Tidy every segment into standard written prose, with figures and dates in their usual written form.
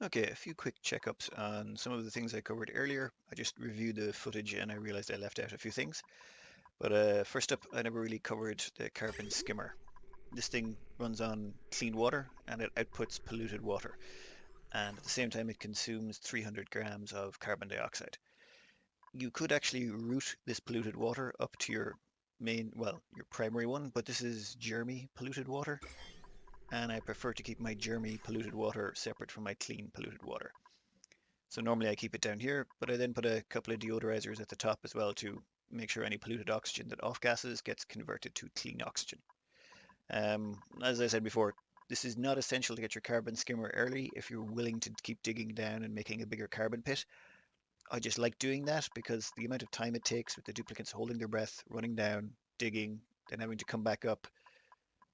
Okay, a few quick checkups on some of the things I covered earlier. I just reviewed the footage and I realized I left out a few things. But first up, I never really covered the carbon skimmer. This thing runs on clean water and it outputs polluted water. And at the same time, it consumes 300 grams of carbon dioxide. You could actually route this polluted water up to your main, well, your primary one, but this is germy polluted water. And I prefer to keep my germy polluted water separate from my clean polluted water. So normally I keep it down here, but I then put a couple of deodorizers at the top as well to make sure any polluted oxygen that off gases gets converted to clean oxygen. As I said before, this is not essential to get your carbon skimmer early if you're willing to keep digging down and making a bigger carbon pit. I just like doing that because the amount of time it takes with the duplicants holding their breath, running down, digging, then having to come back up,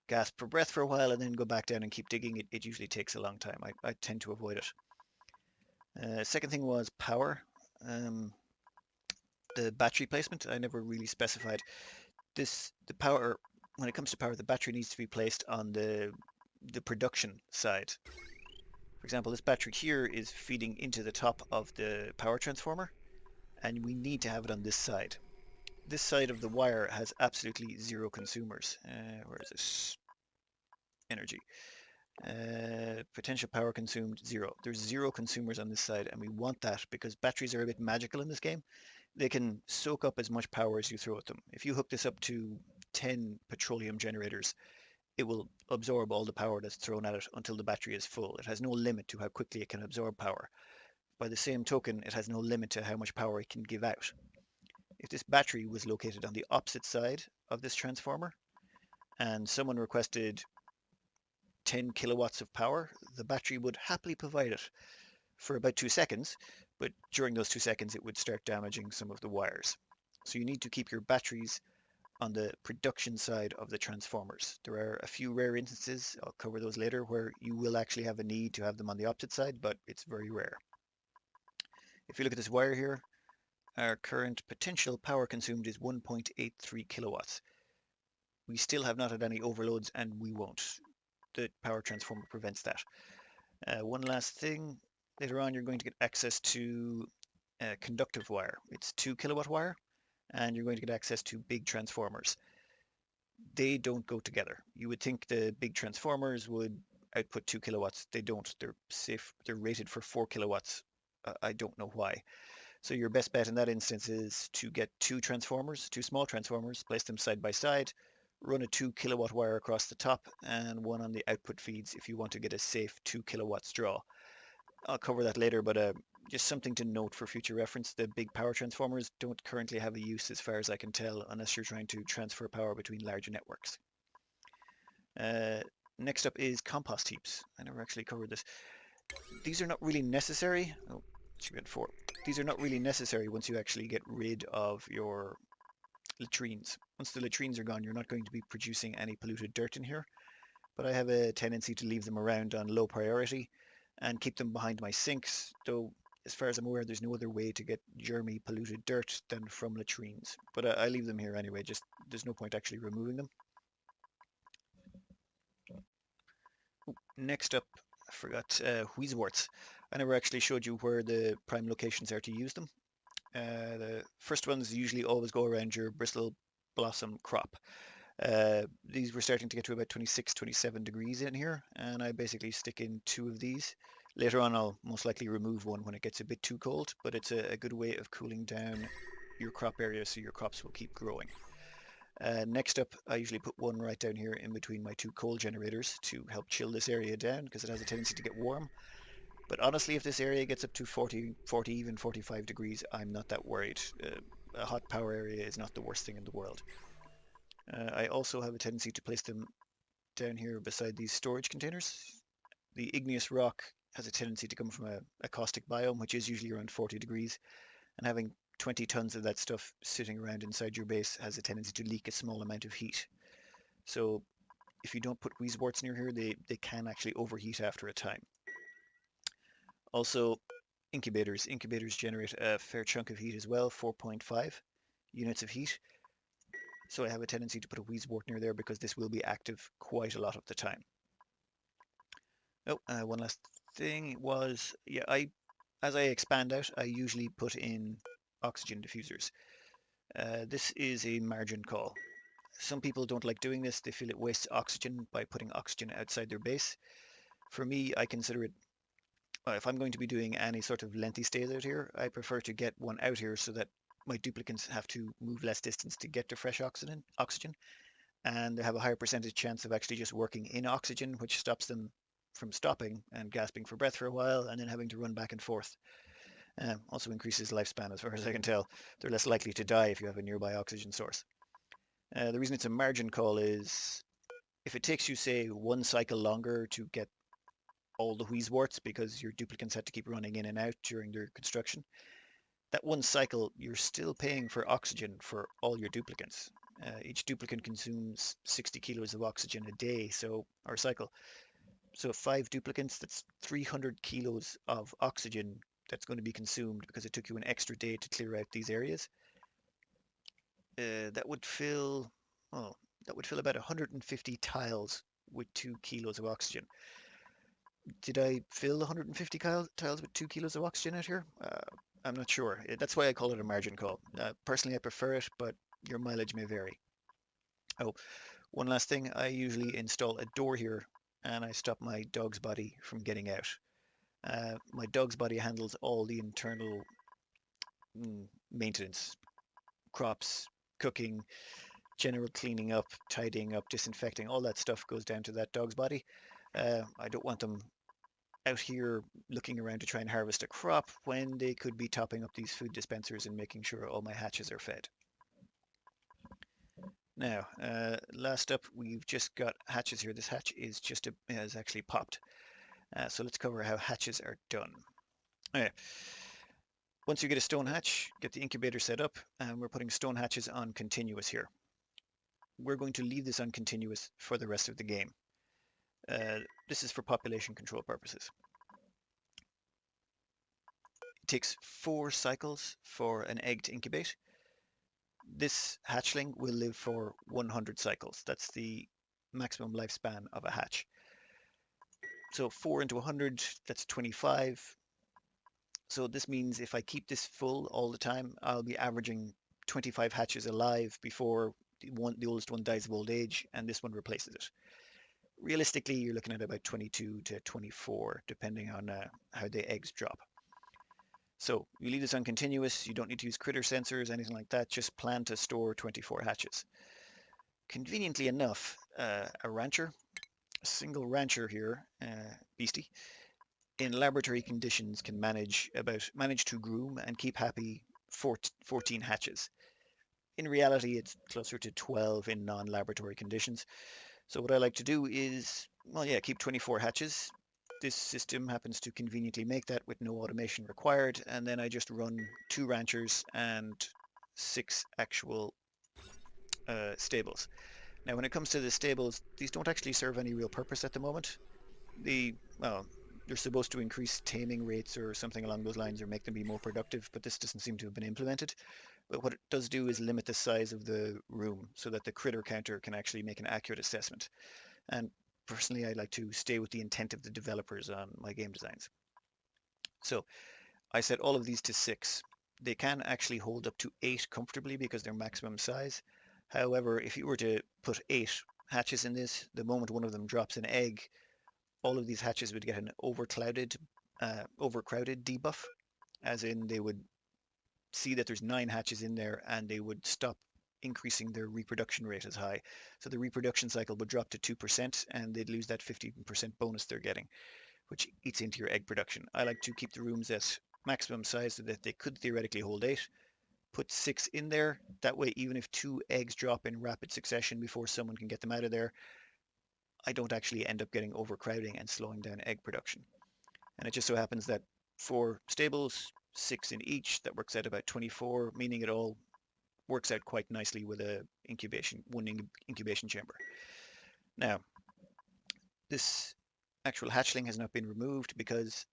gasp for breath for a while, and then go back down and keep digging, it usually takes a long time. I tend to avoid it. Second thing was power. Um, the battery placement, I never really specified. The power, when it comes to power, the battery needs to be placed on the production side. For example, this battery here is feeding into the top of the power transformer, and we need to have it on this side. This side of the wire has absolutely zero consumers. Where is this? Energy. Potential power consumed, zero. There's zero consumers on this side, and we want that because batteries are a bit magical in this game. They can soak up as much power as you throw at them. If you hook this up to 10 petroleum generators, it will absorb all the power that's thrown at it until the battery is full. It has no limit to how quickly it can absorb power. By the same token, it has no limit to how much power it can give out. If this battery was located on the opposite side of this transformer and someone requested 10 kilowatts of power, the battery would happily provide it for about 2 seconds, but during those 2 seconds it would start damaging some of the wires. So you need to keep your batteries on the production side of the transformers. There are a few rare instances, I'll cover those later, where you will actually have a need to have them on the opposite side, but it's very rare. If you look at this wire here, our current potential power consumed is 1.83 kilowatts. We still have not had any overloads and we won't. The power transformer prevents that. One last thing, later on you're going to get access to conductive wire. It's 2 kilowatt wire and you're going to get access to big transformers. They don't go together. You would think the big transformers would output 2 kilowatts. They don't. They're safe. They're rated for 4 kilowatts. I don't know why. So your best bet in that instance is to get two transformers, two small transformers, place them side by side, run a 2 kilowatt wire across the top and one on the output feeds if you want to get a safe 2 kilowatts draw. I'll cover that later, but just something to note for future reference. The big power transformers don't currently have a use as far as I can tell unless you're trying to transfer power between larger networks. Uh, Next up is compost heaps. I never actually covered this. These are not really necessary. Oh, should be at 4. These are not really necessary once you actually get rid of your latrines. Once the latrines are gone, you're not going to be producing any polluted dirt in here, but I have a tendency to leave them around on low priority and keep them behind my sinks, though as far as I'm aware, there's no other way to get germy polluted dirt than from latrines. But I leave them here anyway, just there's no point actually removing them. Next up, I forgot Wheezeworts. I never actually showed you where the prime locations are to use them. The first ones usually always go around your bristle blossom crop. These were starting to get to about 26, 27 degrees in here, and I basically stick in two of these. Later on, I'll most likely remove one when it gets a bit too cold, but it's a good way of cooling down your crop area so your crops will keep growing. Next up, I usually put one right down here in between my two coal generators to help chill this area down because it has a tendency to get warm. But honestly, if this area gets up to 40, even 45 degrees, I'm not that worried. A hot power area is not the worst thing in the world. I also have a tendency to place them down here beside these storage containers. The igneous rock has a tendency to come from a caustic biome, which is usually around 40 degrees, and having 20 tons of that stuff sitting around inside your base has a tendency to leak a small amount of heat. So if you don't put Wheezeworts near here, they can actually overheat after a time. Also, incubators. Incubators generate a fair chunk of heat as well, 4.5 units of heat. So I have a tendency to put a Wheezewort near there because this will be active quite a lot of the time. Oh, one last thing was, yeah, as I expand out, I usually put in oxygen diffusers. This is a margin call. Some people don't like doing this. They feel it wastes oxygen by putting oxygen outside their base. For me, I consider it, if I'm going to be doing any sort of lengthy stays out here, I prefer to get one out here so that my duplicants have to move less distance to get to fresh oxygen, and they have a higher percentage chance of actually just working in oxygen, which stops them from stopping and gasping for breath for a while and then having to run back and forth. Also increases lifespan as far as I can tell. They're less likely to die if you have a nearby oxygen source. The reason it's a margin call is if it takes you, say, one cycle longer to get all the wheeze-worts because your duplicants had to keep running in and out during their construction, that one cycle, you're still paying for oxygen for all your duplicants. Each duplicant consumes 60 kilos of oxygen a day, or cycle. So 5 duplicants, that's 300 kilos of oxygen that's going to be consumed because it took you an extra day to clear out these areas. That would fill, oh, that would fill about 150 tiles with 2 kilos of oxygen. Did I fill 150 tiles with 2 kilos of oxygen out here? I'm not sure. That's why I call it a margin call. Personally, I prefer it, but your mileage may vary. Oh, one last thing. I usually install a door here and I stop my dog's body from getting out. My dog's body handles all the internal maintenance, crops, cooking, general cleaning up, tidying up, disinfecting, all that stuff goes down to that dog's body. I don't want them out here looking around to try and harvest a crop when they could be topping up these food dispensers and making sure all my hatches are fed. Now, last up, we've just got hatches here. This hatch has actually popped. So let's cover how hatches are done. Okay. Once you get a stone hatch, get the incubator set up, and we're putting stone hatches on continuous here. We're going to leave this on continuous for the rest of the game. This is for population control purposes. It takes 4 cycles for an egg to incubate. This hatchling will live for 100 cycles. That's the maximum lifespan of a hatch. So 4 into 100, that's 25. So this means if I keep this full all the time, I'll be averaging 25 hatches alive before the oldest one dies of old age, and this one replaces it. Realistically, you're looking at about 22 to 24, depending on how the eggs drop. So you leave this on continuous, you don't need to use critter sensors, anything like that, just plan to store 24 hatches. Conveniently enough, a single rancher here, beastie, in laboratory conditions can manage to groom and keep happy 14 hatches. In reality, it's closer to 12 in non-laboratory conditions. So what I like to do is, well, yeah, keep 24 hatches. This system happens to conveniently make that with no automation required, and then I just run 2 ranchers and 6 actual stables. Now, when it comes to the stables, these don't actually serve any real purpose at the moment. Well, they're supposed to increase taming rates or something along those lines or make them be more productive, but this doesn't seem to have been implemented. But what it does do is limit the size of the room so that the critter counter can actually make an accurate assessment. And personally, I like to stay with the intent of the developers on my game designs. So I set all of these to 6. They can actually hold up to 8 comfortably because they're maximum size. However, if you were to put 8 hatches in this, the moment one of them drops an egg, all of these hatches would get an overcrowded debuff, as in they would see that there's 9 hatches in there and they would stop increasing their reproduction rate as high. So the reproduction cycle would drop to 2% and they'd lose that 15% bonus they're getting, which eats into your egg production. I like to keep the rooms at maximum size so that they could theoretically hold 8. Put 6 in there. That way, even if 2 eggs drop in rapid succession before someone can get them out of there, I don't actually end up getting overcrowding and slowing down egg production. And it just so happens that 4 stables, 6 in each, that works out about 24, meaning it all works out quite nicely with one incubation chamber. Now, this actual hatchling has not been removed because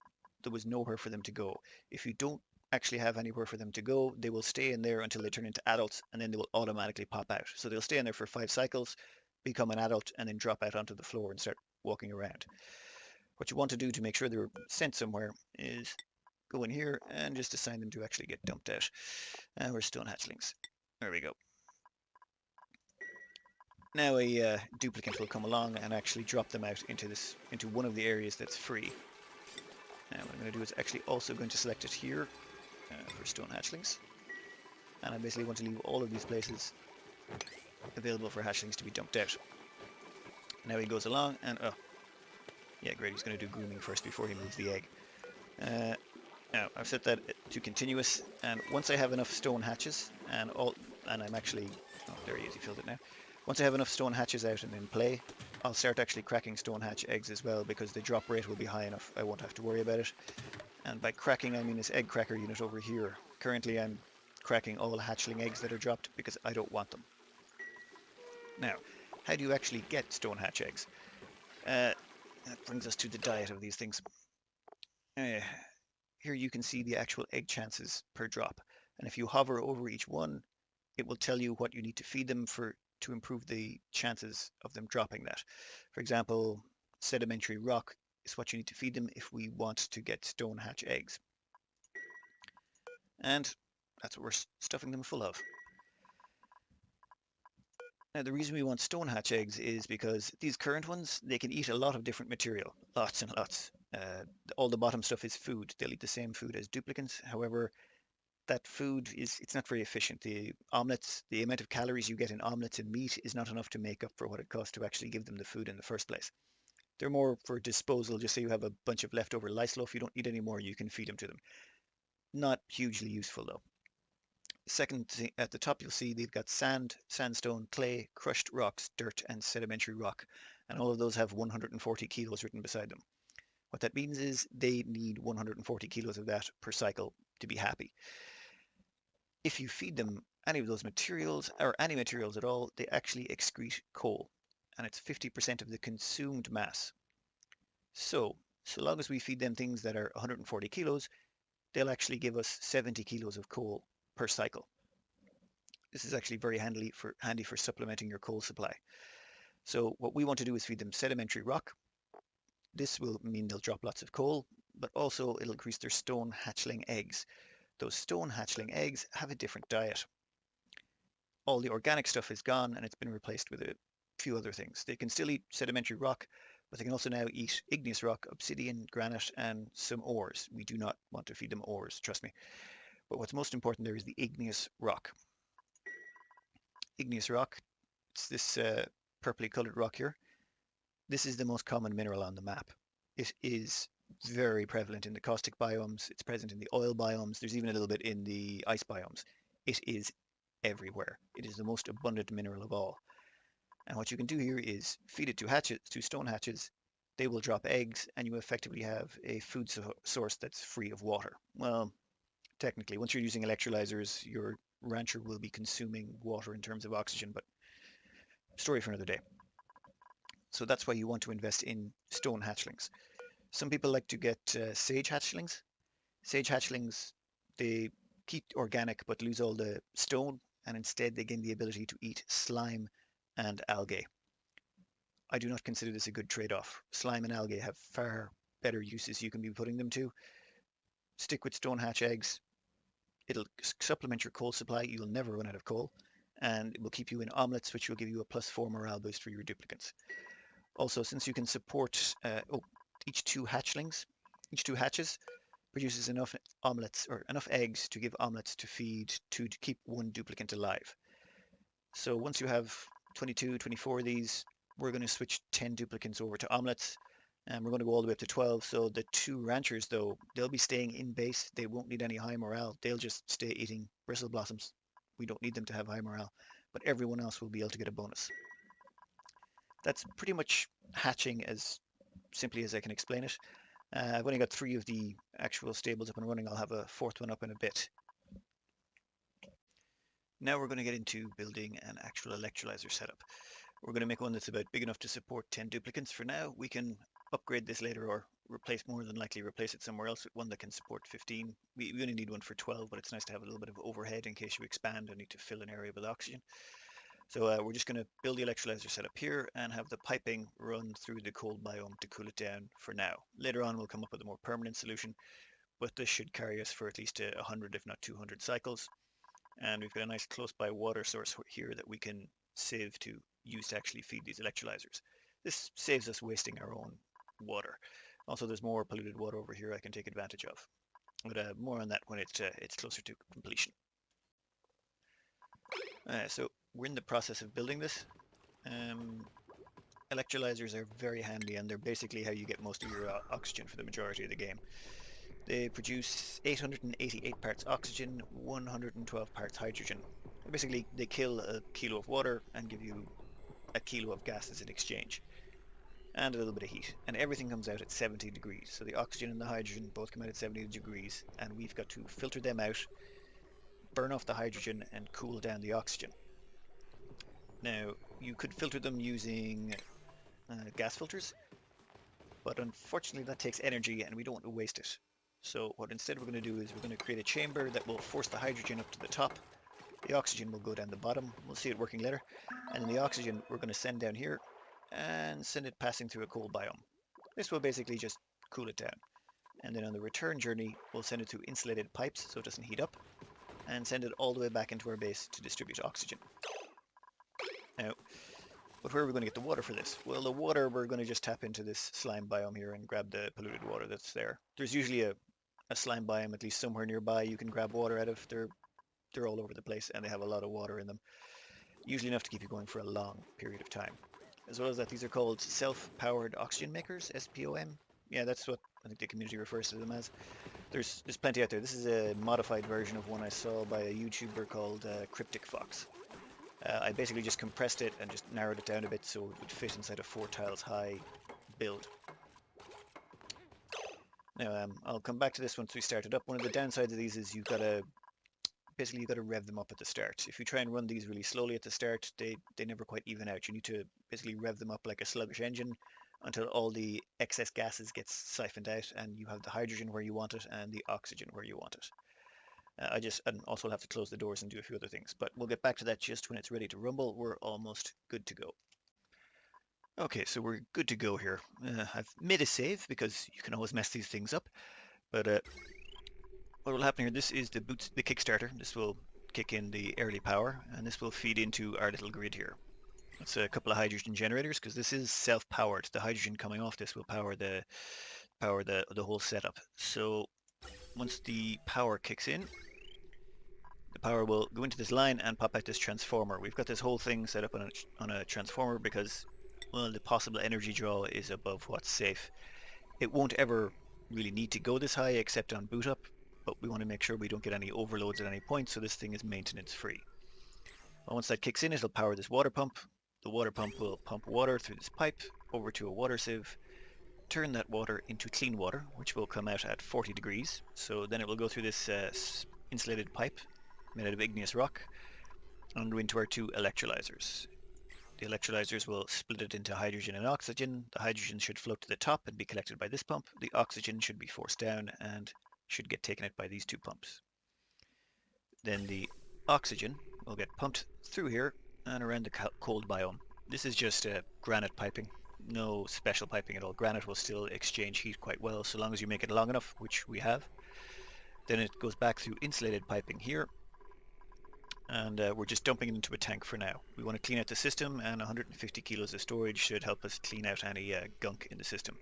there was nowhere for them to go. If you don't actually have anywhere for them to go, they will stay in there until they turn into adults, and then they will automatically pop out. So they'll stay in there for 5 cycles, become an adult, and then drop out onto the floor and start walking around. What you want to do to make sure they're sent somewhere is go in here and just assign them to actually get dumped out. And we're stone hatchlings. There we go. Now a duplicant will come along and actually drop them out into one of the areas that's free. Now what I'm going to do is actually also going to select it here for stone hatchlings. And I basically want to leave all of these places available for hatchlings to be dumped out. Now he goes along and, oh, yeah, great, he's going to do grooming first before he moves the egg. Now, I've set that to continuous, and once I have enough stone hatches, and I'm actually, oh, there he is, he filled it now. Once I have enough stone hatches out and in play, I'll start actually cracking stone hatch eggs as well, because the drop rate will be high enough, I won't have to worry about it. And by cracking, I mean this egg cracker unit over here. Currently, I'm cracking all hatchling eggs that are dropped, because I don't want them. Now, how do you actually get stone hatch eggs? That brings us to the diet of these things. Here you can see the actual egg chances per drop. And if you hover over each one, it will tell you what you need to feed them to improve the chances of them dropping that. For example, sedimentary rock is what you need to feed them if we want to get stone hatch eggs. And that's what we're stuffing them full of. Now the reason we want stone hatch eggs is because these current ones, they can eat a lot of different material, lots and lots. All the bottom stuff is food. They'll eat the same food as duplicants. However, that food it's not very efficient. The omelets, the amount of calories you get in omelets and meat is not enough to make up for what it costs to actually give them the food in the first place. They're more for disposal. Just say you have a bunch of leftover lice loaf, you don't need any more, you can feed them to them. Not hugely useful though. Second, at the top you'll see they've got sand, sandstone, clay, crushed rocks, dirt and sedimentary rock. And all of those have 140 kilos written beside them. What that means is they need 140 kilos of that per cycle to be happy. If you feed them any of those materials, or any materials at all, they actually excrete coal. And it's 50% of the consumed mass. So long as we feed them things that are 140 kilos, they'll actually give us 70 kilos of coal per cycle. This is actually very handy for supplementing your coal supply. So what we want to do is feed them sedimentary rock. This will mean they'll drop lots of coal, but also it'll increase their stone hatchling eggs. Those stone hatchling eggs have a different diet. All the organic stuff is gone and it's been replaced with a few other things. They can still eat sedimentary rock, but they can also now eat igneous rock, obsidian, granite, and some ores. We do not want to feed them ores, trust me. But what's most important there is the igneous rock. Igneous rock, it's this purpley colored rock here. This is the most common mineral on the map. It is very prevalent in the caustic biomes. It's present in the oil biomes. There's even a little bit in the ice biomes. It is everywhere. It is the most abundant mineral of all. And what you can do here is feed it to stone hatches. They will drop eggs and you effectively have a food source that's free of water. Well, technically, once you're using electrolyzers, your rancher will be consuming water in terms of oxygen, but story for another day. So that's why you want to invest in stone hatchlings. Some people like to get sage hatchlings. Sage hatchlings, they keep organic but lose all the stone, and instead they gain the ability to eat slime and algae. I do not consider this a good trade-off. Slime and algae have far better uses you can be putting them to. Stick with stone hatch eggs. It'll supplement your coal supply. You'll never run out of coal. And it will keep you in omelets, which will give you a +4 morale boost for your duplicants. Also, since you can support each two hatches produces enough omelets or enough eggs to give omelets to feed to keep one duplicant alive. So once you have 22, 24 of these, we're going to switch 10 duplicants over to omelets, and we're going to go all the way up to 12. So the two ranchers, though, they'll be staying in base. They won't need any high morale. They'll just stay eating bristle blossoms. We don't need them to have high morale, but everyone else will be able to get a bonus. That's pretty much hatching as simply as I can explain it. I've only got 3 of the actual stables up and running. I'll have a 4th one up in a bit. Now we're going to get into building an actual electrolyzer setup. We're going to make one that's about big enough to support 10 duplicants for now. We can upgrade this later or more than likely replace it somewhere else with one that can support 15. We only need one for 12, but it's nice to have a little bit of overhead in case you expand and need to fill an area with oxygen. So we're just going to build the electrolyzer setup here and have the piping run through the cold biome to cool it down for now. Later on we'll come up with a more permanent solution, but this should carry us for at least 100 if not 200 cycles. And we've got a nice close by water source here that we can save to use to actually feed these electrolyzers. This saves us wasting our own water. Also, there's more polluted water over here I can take advantage of. But more on that when it's closer to completion. So we're in the process of building this. Electrolyzers are very handy, and they're basically how you get most of your oxygen for the majority of the game. They produce 888 parts oxygen, 112 parts hydrogen. Basically, they kill a kilo of water and give you a kilo of gases in exchange, and a little bit of heat. And everything comes out at 70 degrees. So the oxygen and the hydrogen both come out at 70 degrees, and we've got to filter them out, burn off the hydrogen, and cool down the oxygen. Now, you could filter them using gas filters, but unfortunately that takes energy and we don't want to waste it. So what instead we're going to do is we're going to create a chamber that will force the hydrogen up to the top. The oxygen will go down the bottom. We'll see it working later. And then the oxygen we're going to send down here and send it passing through a cold biome. This will basically just cool it down. And then on the return journey, we'll send it through insulated pipes so it doesn't heat up, and send it all the way back into our base to distribute oxygen. Now, but where are we going to get the water for this? Well, the water, we're going to just tap into this slime biome here and grab the polluted water that's there. There's usually a slime biome at least somewhere nearby you can grab water out of. They're all over the place and they have a lot of water in them. Usually enough to keep you going for a long period of time. As well as that, these are called self-powered oxygen makers, SPOM. Yeah, that's what I think the community refers to them as. There's plenty out there. This is a modified version of one I saw by a YouTuber called Cryptic Fox. I basically just compressed it and just narrowed it down a bit so it would fit inside a 4 tiles high build. Now I'll come back to this once we start it up. One of the downsides of these is you've got to rev them up at the start. If you try and run these really slowly at the start, they never quite even out. You need to basically rev them up like a sluggish engine until all the excess gases gets siphoned out and you have the hydrogen where you want it and the oxygen where you want it. And also have to close the doors and do a few other things, but we'll get back to that just when it's ready to rumble. We're almost good to go. Okay, so we're good to go here. I've made a save because you can always mess these things up, but what will happen here, this is the Kickstarter. This will kick in the early power, and this will feed into our little grid here. It's a couple of hydrogen generators because this is self-powered. The hydrogen coming off this will power the whole setup. So once the power kicks in, the power will go into this line and pop out this transformer. We've got this whole thing set up on a transformer because, well, the possible energy draw is above what's safe. It won't ever really need to go this high except on boot up, but we want to make sure we don't get any overloads at any point, so this thing is maintenance free. But once that kicks in, it'll power this water pump. The water pump will pump water through this pipe over to a water sieve, turn that water into clean water, which will come out at 40 degrees. So then it will go through this insulated pipe made out of igneous rock and go into our 2 electrolyzers. The electrolyzers will split it into hydrogen and oxygen. The hydrogen should float to the top and be collected by this pump. The oxygen should be forced down and should get taken out by these 2 pumps. Then the oxygen will get pumped through here and around the cold biome. This is just granite piping, no special piping at all. Granite will still exchange heat quite well so long as you make it long enough, which we have. Then it goes back through insulated piping here, and we're just dumping it into a tank for now. We want to clean out the system, and 150 kilos of storage should help us clean out any gunk in the system.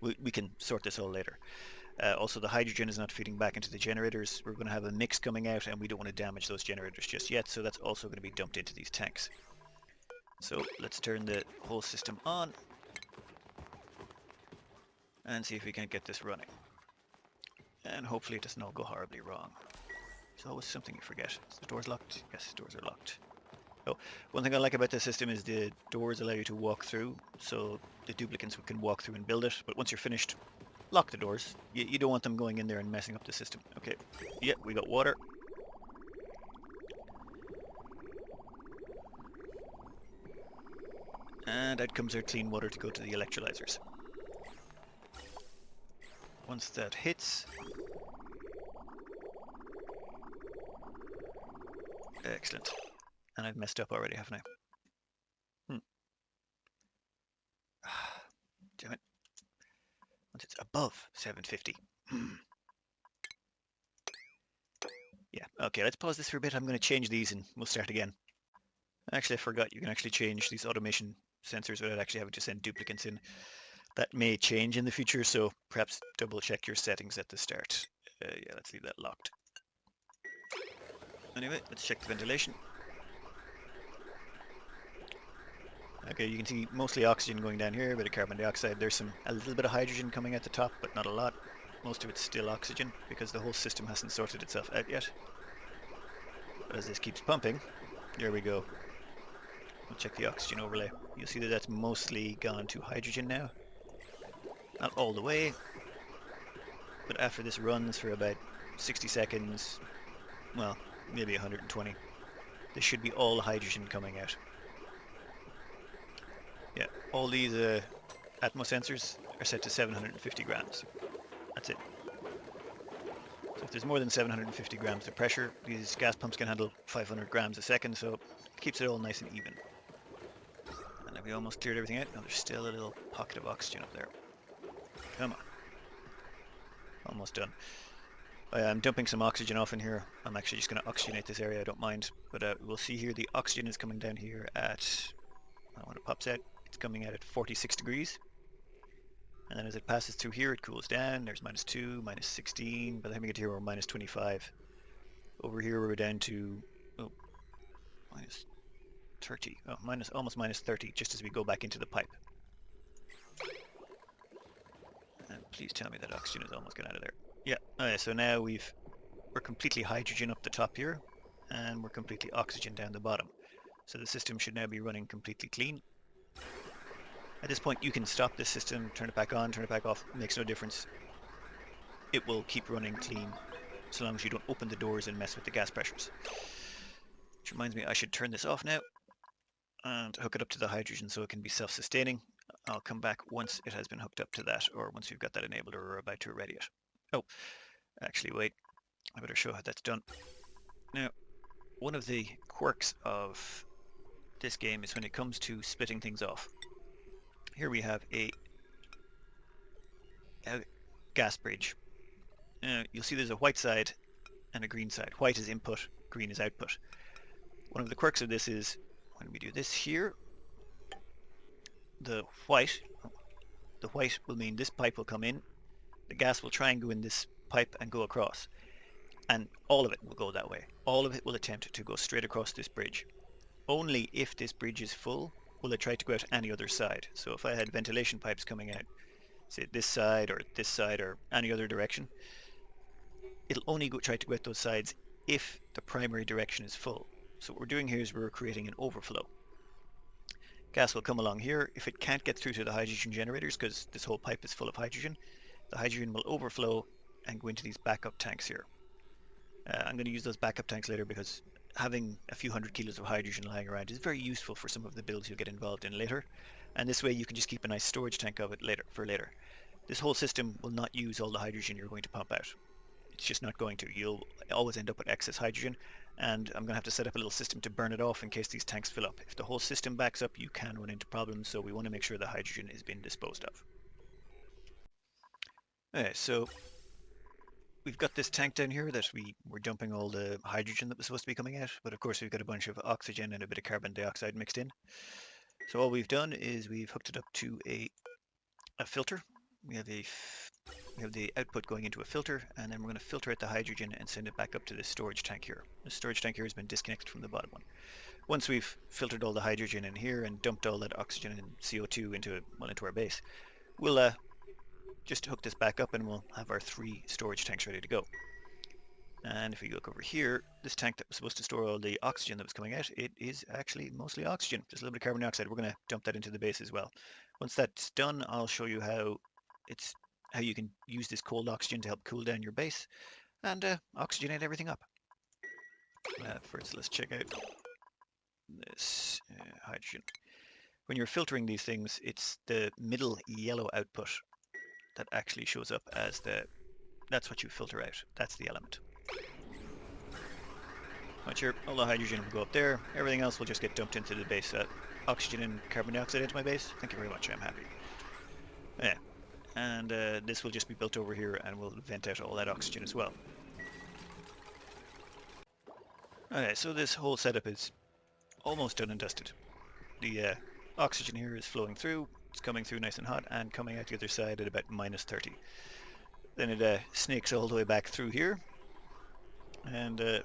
We can sort this all later. Also, the hydrogen is not feeding back into the generators. We're going to have a mix coming out, and we don't want to damage those generators just yet, so that's also going to be dumped into these tanks. So let's turn the whole system on and see if we can get this running. And hopefully it doesn't all go horribly wrong. It's always something you forget. Is the doors locked? Yes, doors are locked. Oh, one thing I like about this system is the doors allow you to walk through, so the duplicants can walk through and build it, but once you're finished, lock the doors. You don't want them going in there and messing up the system. Okay, yeah, we got water. And out comes our clean water to go to the electrolyzers. Once that hits... Excellent. And I've messed up already, haven't I? once it's above 750. Yeah, okay, let's pause this for a bit. I'm going to change these and we'll start again. Actually, I forgot you can actually change these automation sensors without actually having to send duplicates in. That may change in the future, so perhaps double check your settings at the start. Yeah, let's leave that locked. Anyway, let's check the ventilation. Okay, you can see mostly oxygen going down here, a bit of carbon dioxide. There's a little bit of hydrogen coming at the top, but not a lot. Most of it's still oxygen because the whole system hasn't sorted itself out yet. But as this keeps pumping, there we go. We'll check the oxygen overlay. You'll see that that's mostly gone to hydrogen now. Not all the way, but after this runs for about 60 seconds, well, maybe 120, this should be all hydrogen coming out. Yeah, all these Atmos sensors are set to 750 grams. That's it. So if there's more than 750 grams of pressure, these gas pumps can handle 500 grams a second, so it keeps it all nice and even. And have we almost cleared everything out? No, there's still a little pocket of oxygen up there. Come on. Almost done. I'm dumping some oxygen off in here. I'm actually just going to oxygenate this area, I don't mind. But we'll see here the oxygen is coming down here at, when it pops out, it's coming out at 46 degrees. And then as it passes through here, it cools down. There's -2, -16. By the time we get here, we're -25. Over here, we're down to -30. Oh, almost -30, just as we go back into the pipe. And please tell me that oxygen is almost gone out of there. Yeah. Okay, so now we're completely hydrogen up the top here, and we're completely oxygen down the bottom. So the system should now be running completely clean. At this point, you can stop this system, turn it back on, turn it back off. It makes no difference. It will keep running clean so long as you don't open the doors and mess with the gas pressures. Which reminds me, I should turn this off now and hook it up to the hydrogen so it can be self-sustaining. I'll come back once it has been hooked up to that, or once we've got that enabled or we're about to ready it. Oh, actually, wait. I better show how that's done. Now, one of the quirks of this game is when it comes to splitting things off. Here we have a gas bridge. You'll see there's a white side and a green side. White is input, green is output. One of the quirks of this is when we do this here, the white will mean this pipe will come in, the gas will try and go in this pipe and go across, and all of it will go that way. All of it will attempt to go straight across this bridge. Only if this bridge is full will it try to go out any other side. So if I had ventilation pipes coming out, say this side or any other direction, it'll only try to go out those sides if the primary direction is full. So what we're doing here is we're creating an overflow. Gas will come along here. If it can't get through to the hydrogen generators, because this whole pipe is full of hydrogen, the hydrogen will overflow and go into these backup tanks here. I'm going to use those backup tanks later because having a few hundred kilos of hydrogen lying around is very useful for some of the builds you'll get involved in later. And this way you can just keep a nice storage tank of it for later. This whole system will not use all the hydrogen you're going to pump out. It's just not going to. You'll always end up with excess hydrogen, and I'm going to have to set up a little system to burn it off in case these tanks fill up. If the whole system backs up, you can run into problems, so we want to make sure the hydrogen is being disposed of. Okay, so we've got this tank down here that we're dumping all the hydrogen that was supposed to be coming out, but of course we've got a bunch of oxygen and a bit of carbon dioxide mixed in. So all we've done is we've hooked it up to a filter. We have the output going into a filter, and then we're going to filter out the hydrogen and send it back up to this storage tank here. The storage tank here has been disconnected from the bottom one. Once we've filtered all the hydrogen in here and dumped all that oxygen and CO2 into our base, we'll just hook this back up and we'll have our 3 storage tanks ready to go. And if we look over here, this tank that was supposed to store all the oxygen that was coming out, it is actually mostly oxygen, just a little bit of carbon dioxide. We're going to dump that into the base as well. Once that's done, I'll show you how you can use this cold oxygen to help cool down your base and oxygenate everything up. First, let's check out this hydrogen. When you're filtering these things, it's the middle yellow output that actually shows up as that's what you filter out. That's the element. Once all the hydrogen will go up there, everything else will just get dumped into the base. Oxygen and carbon dioxide into my base. Thank you very much, I'm happy. Yeah. and this will just be built over here and will vent out all that oxygen as well. Okay, so this whole setup is almost done and dusted. The oxygen here is flowing through, it's coming through nice and hot and coming out the other side at about -30. Then it snakes all the way back through here, and yeah,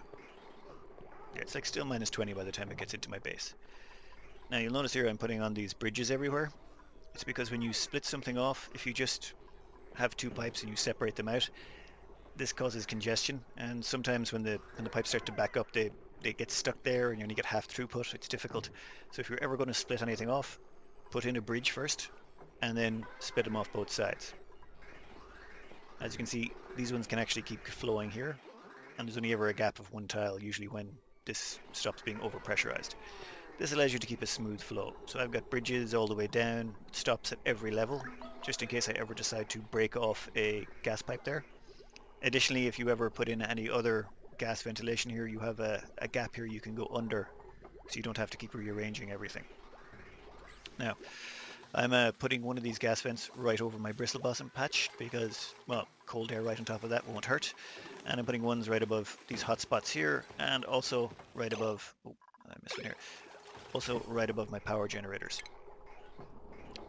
it's like still -20 by the time it gets into my base. Now you'll notice here I'm putting on these bridges everywhere. It's because when you split something off, if you just have two pipes and you separate them out, this causes congestion, and sometimes when the pipes start to back up, they get stuck there and you only get half throughput. It's difficult. So if you're ever going to split anything off, put in a bridge first and then split them off both sides. As you can see, these ones can actually keep flowing here, and there's only ever a gap of one tile usually when this stops being overpressurized. This allows you to keep a smooth flow. So I've got bridges all the way down, stops at every level, just in case I ever decide to break off a gas pipe there. Additionally, if you ever put in any other gas ventilation here, you have a gap here you can go under, so you don't have to keep rearranging everything. Now, I'm putting one of these gas vents right over my bristle blossom patch because, well, cold air right on top of that won't hurt. And I'm putting ones right above these hot spots here, and also right above, oh, I missed one here, also right above my power generators.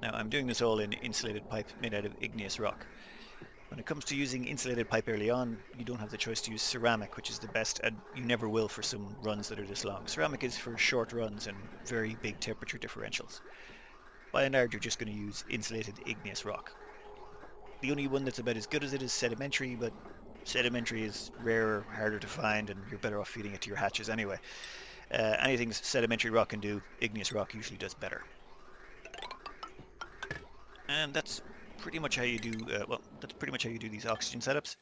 Now, I'm doing this all in insulated pipe made out of igneous rock. When it comes to using insulated pipe early on, you don't have the choice to use ceramic, which is the best, and you never will for some runs that are this long. Ceramic is for short runs and very big temperature differentials. By and large, you're just going to use insulated igneous rock. The only one that's about as good as it is sedimentary, but sedimentary is rarer, harder to find, and you're better off feeding it to your hatches anyway. Anything sedimentary rock can do, igneous rock usually does better. And that's pretty much how you do, that's pretty much how you do these oxygen setups.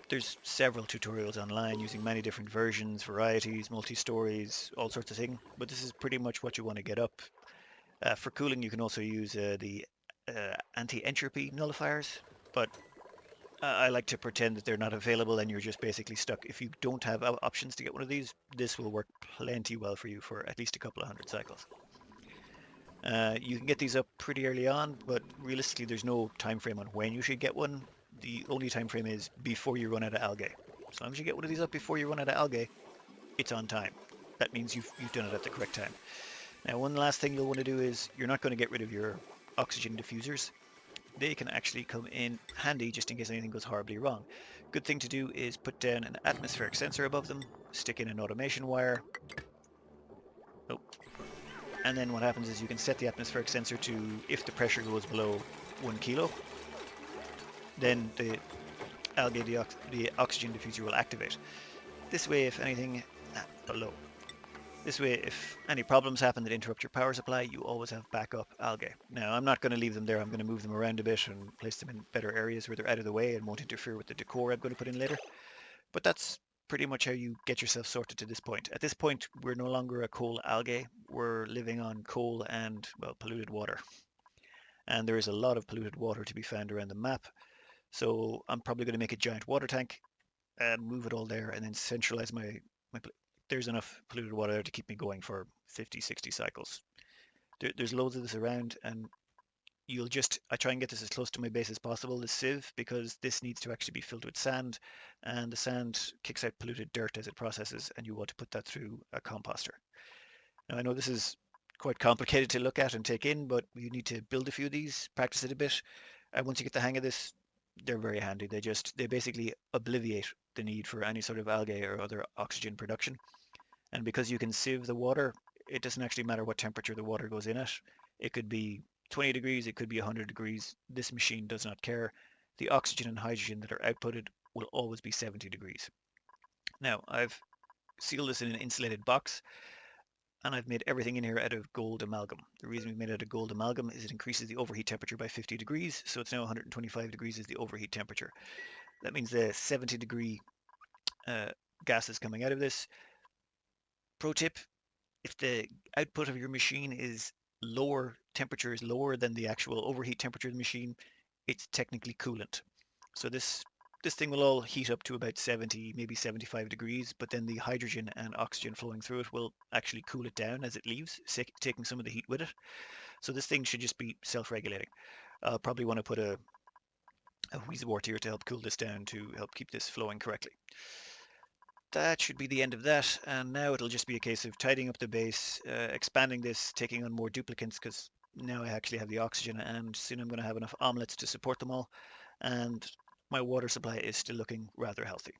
There's several tutorials online using many different versions, varieties, multi-stories, all sorts of things, but this is pretty much what you want to get up. For cooling, you can also use the anti-entropy nullifiers, but I like to pretend that they're not available and you're just basically stuck. If you don't have options to get one of these, this will work plenty well for you for at least a couple of hundred cycles. You can get these up pretty early on, but realistically there's no time frame on when you should get one. The only time frame is before you run out of algae. As long as you get one of these up before you run out of algae, it's on time. That means you've done it at the correct time. Now, one last thing you'll want to do is you're not going to get rid of your oxygen diffusers. They can actually come in handy just in case anything goes horribly wrong. Good thing to do is put down an atmospheric sensor above them, stick in an automation wire. Oh. And then what happens is you can set the atmospheric sensor to, if the pressure goes below 1 kilo, then the oxygen diffuser will activate. This way, if anything below. This way, if any problems happen that interrupt your power supply, you always have backup algae. Now, I'm not going to leave them there. I'm going to move them around a bit and place them in better areas where they're out of the way and won't interfere with the decor I'm going to put in later. But that's pretty much how you get yourself sorted to this point. At this point, we're no longer a coal algae. We're living on coal and, well, polluted water. And there is a lot of polluted water to be found around the map. So I'm probably going to make a giant water tank, move it all there, and then centralize my there's enough polluted water there to keep me going for 50, 60 cycles. There's loads of this around, and I try and get this as close to my base as possible, the sieve, because this needs to actually be filled with sand, and the sand kicks out polluted dirt as it processes, and you want to put that through a composter. Now, I know this is quite complicated to look at and take in, but you need to build a few of these, practice it a bit, and once you get the hang of this, they're very handy. They basically obviate the need for any sort of algae or other oxygen production. And because you can sieve the water, it doesn't actually matter what temperature the water goes in at. It could be 20 degrees, it could be 100 degrees. This machine does not care. The oxygen and hydrogen that are outputted will always be 70 degrees. Now, I've sealed this in an insulated box, and I've made everything in here out of gold amalgam. The reason we've made it out of gold amalgam is it increases the overheat temperature by 50 degrees, so it's now 125 degrees is the overheat temperature. That means the 70 degree gases coming out of this. Pro tip, if the output of your machine is lower, temperature is lower than the actual overheat temperature of the machine, it's technically coolant. So this thing will all heat up to about 70, maybe 75 degrees, but then the hydrogen and oxygen flowing through it will actually cool it down as it leaves, taking some of the heat with it. So this thing should just be self-regulating. I'll probably want to put a wheezy wort here to help cool this down to help keep this flowing correctly. That should be the end of that, and now it'll just be a case of tidying up the base, expanding this, taking on more duplicates, because now I actually have the oxygen, and soon I'm going to have enough omelets to support them all, and my water supply is still looking rather healthy.